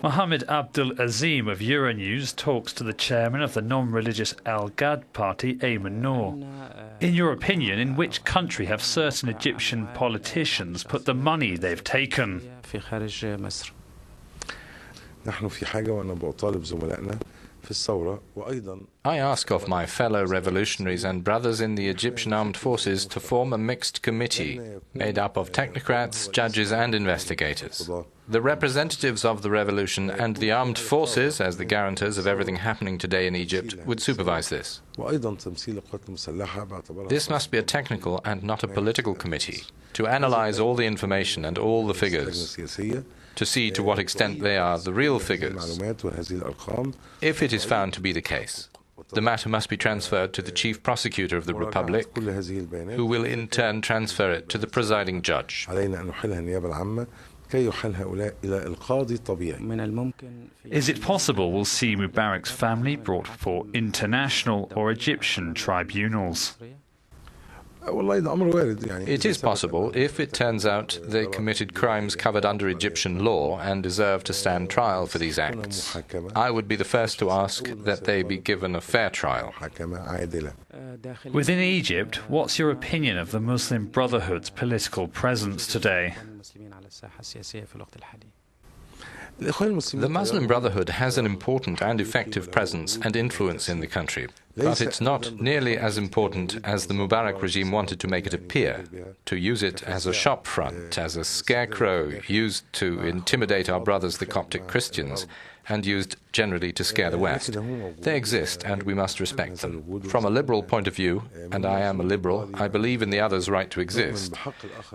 Mohamed Abdel Azim of Euronews talks to the chairman of the non-religious Ghad party, Ayman Nour. In your opinion, in which country have certain Egyptian politicians put the money they've taken? I ask of my fellow revolutionaries and brothers in the Egyptian armed forces to form a mixed committee made up of technocrats, judges and investigators. The representatives of the revolution and the armed forces, as the guarantors of everything happening today in Egypt, would supervise this. This must be a technical and not a political committee to analyze all the information and all the figures, to see to what extent they are the real figures. If it is found to be the case, the matter must be transferred to the chief prosecutor of the Republic, who will in turn transfer it to the presiding judge. Is it possible we'll see Mubarak's family brought before international or Egyptian tribunals? It is possible if it turns out they committed crimes covered under Egyptian law and deserve to stand trial for these acts. I would be the first to ask that they be given a fair trial. Within Egypt, what's your opinion of the Muslim Brotherhood's political presence today? The Muslim Brotherhood has an important and effective presence and influence in the country, but it's not nearly as important as the Mubarak regime wanted to make it appear, to use it as a shop front, as a scarecrow used to intimidate our brothers the Coptic Christians, and used generally to scare the West. They exist, and we must respect them. From a liberal point of view, and I am a liberal, I believe in the other's right to exist.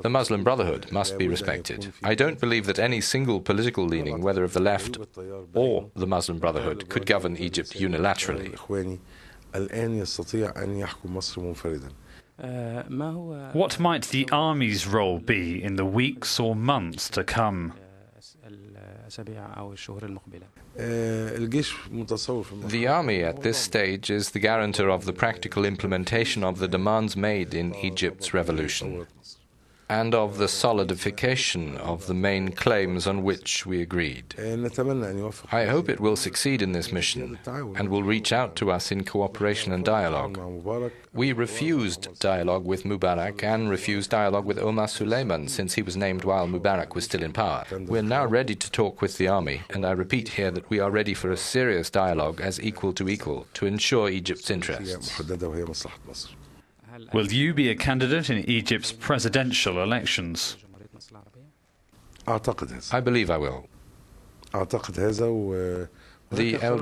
The Muslim Brotherhood must be respected. I don't believe that any single political leaning, whether of the left or the Muslim Brotherhood, could govern Egypt unilaterally. What might the army's role be in the weeks or months to come? The army at this stage is the guarantor of the practical implementation of the demands made in Egypt's revolution and of the solidification of the main claims on which we agreed. I hope it will succeed in this mission and will reach out to us in cooperation and dialogue. We refused dialogue with Mubarak and refused dialogue with Omar Suleiman since he was named while Mubarak was still in power. We're now ready to talk with the army, and I repeat here that we are ready for a serious dialogue as equal to ensure Egypt's interests. Will you be a candidate in Egypt's presidential elections? I believe I will. The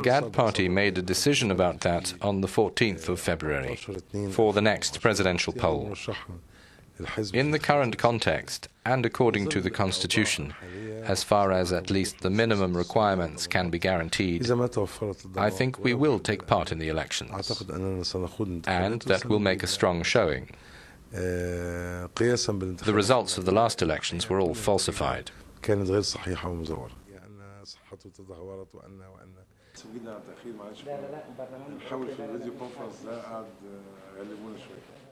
Ghad party made a decision about that on the 14th of February for the next presidential poll. In the current context, and according to the Constitution, as far as at least the minimum requirements can be guaranteed, I think we will take part in the elections, and that will make a strong showing. The results of the last elections were all falsified. سجلنا على التأخير معلش نحاول في الفيديو كونفرنس ده قاعد غلبونا شوية